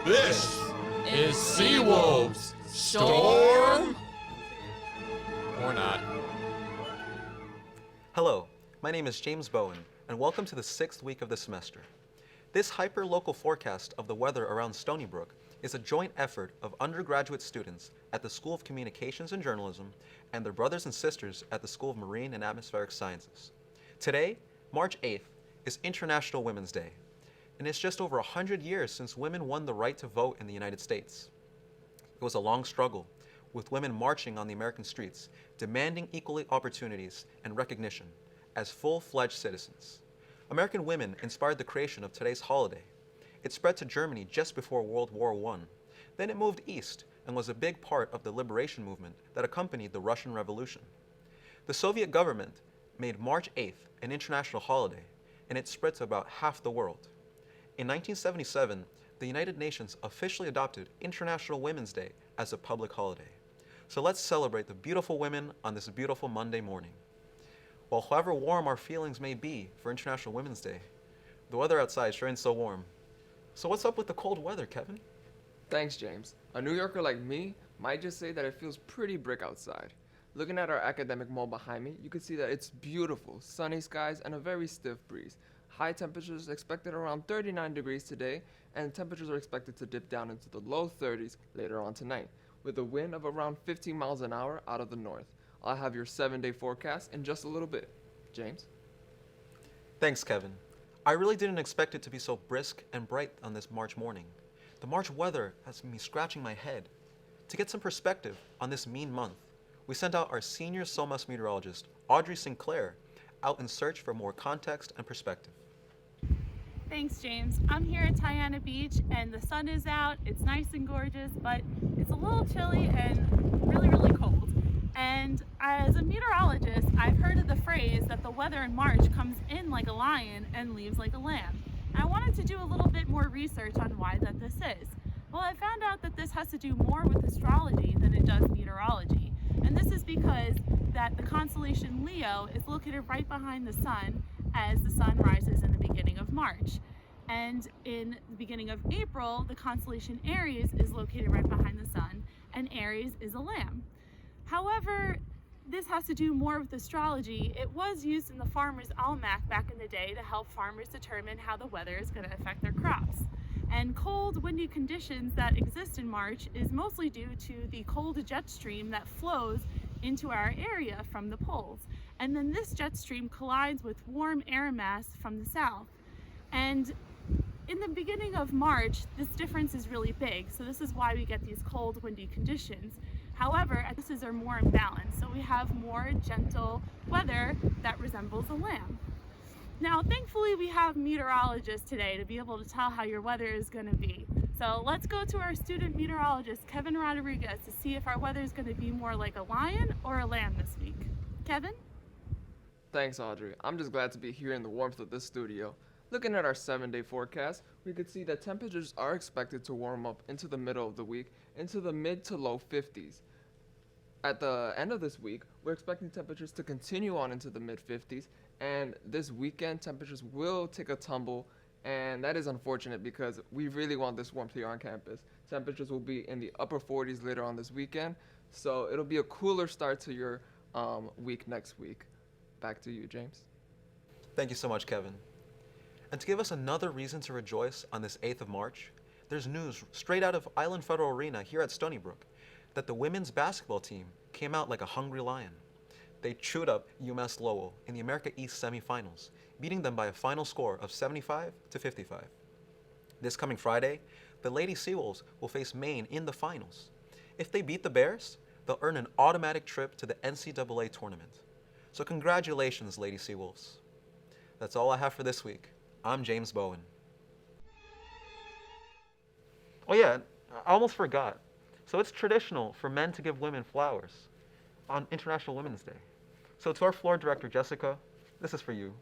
This is Seawolves. Storm? Or not. Hello, my name is James Bowen, and welcome to the 6th week of the semester. This hyper-local forecast of the weather around Stony Brook is a joint effort of undergraduate students at the School of Communications and Journalism and their brothers and sisters at the School of Marine and Atmospheric Sciences. Today, March 8th, is International Women's Day, and it's just over 100 years since women won the right to vote in the United States. It was a long struggle, with women marching on the American streets, demanding equal opportunities and recognition as full-fledged citizens. American women inspired the creation of today's holiday. It spread to Germany just before World War I. Then it moved east and was a big part of the liberation movement that accompanied the Russian Revolution. The Soviet government made March 8th an international holiday, and it spread to about half the world. In 1977, the United Nations officially adopted International Women's Day as a public holiday. So let's celebrate the beautiful women on this beautiful Monday morning. Well, however warm our feelings may be for International Women's Day, the weather outside sure ain't so warm. So what's up with the cold weather, Kevin? Thanks, James. A New Yorker like me might just say that it feels pretty brick outside. Looking at our academic mall behind me, you can see that it's beautiful, sunny skies, and a very stiff breeze. High temperatures expected around 39 degrees today, and temperatures are expected to dip down into the low 30s later on tonight, with a wind of around 15 miles an hour out of the north. I'll have your 7-day forecast in just a little bit. James? Thanks, Kevin. I really didn't expect it to be so brisk and bright on this March morning. The March weather has me scratching my head. To get some perspective on this mean month, we sent out our senior SOMAS meteorologist, Audrey Sinclair, out in search for more context and perspective. Thanks, James. I'm here at Tiana Beach and the sun is out. It's nice and gorgeous, but it's a little chilly and really cold. And as a meteorologist, I've heard of the phrase that the weather in March comes in like a lion and leaves like a lamb. I wanted to do a little bit more research on why this is. Well, I found out that this has to do more with astrology than it does meteorology. And this is because that the constellation Leo is located right behind the sun as the sun rises in the beginning of March. And in the beginning of April, the constellation Aries is located right behind the sun, and Aries is a lamb. However, this has to do more with astrology. It was used in the Farmer's Almanac back in the day to help farmers determine how the weather is going to affect their crops. And cold, windy conditions that exist in March is mostly due to the cold jet stream that flows into our area from the poles. And then this jet stream collides with warm air mass from the south. And in the beginning of March, this difference is really big. So this is why we get these cold, windy conditions. However, this are more imbalanced. So we have more gentle weather that resembles a lamb. Now, thankfully, we have meteorologists today to be able to tell how your weather is going to be. So let's go to our student meteorologist, Kevin Rodriguez, to see if our weather is going to be more like a lion or a lamb this week. Kevin? Thanks, Audrey. I'm just glad to be here in the warmth of this studio. Looking at our 7-day forecast, we could see that temperatures are expected to warm up into the middle of the week into the mid to low 50s. At the end of this week, we're expecting temperatures to continue on into the mid 50s, and this weekend temperatures will take a tumble, and that is unfortunate because we really want this warmth here on campus. Temperatures will be in the upper 40s later on this weekend, so it'll be a cooler start to your week next week. Back to you, James. Thank you so much, Kevin. And to give us another reason to rejoice on this 8th of March, there's news straight out of Island Federal Arena here at Stony Brook that the women's basketball team came out like a hungry lion. They chewed up UMass Lowell in the America East semifinals, beating them by a final score of 75-55. This coming Friday, the Lady Seawolves will face Maine in the finals. If they beat the Bears, they'll earn an automatic trip to the NCAA tournament. So congratulations, Lady Seawolves. That's all I have for this week. I'm James Bowen. Oh yeah, I almost forgot. So it's traditional for men to give women flowers on International Women's Day. So to our floor director, Jessica, this is for you.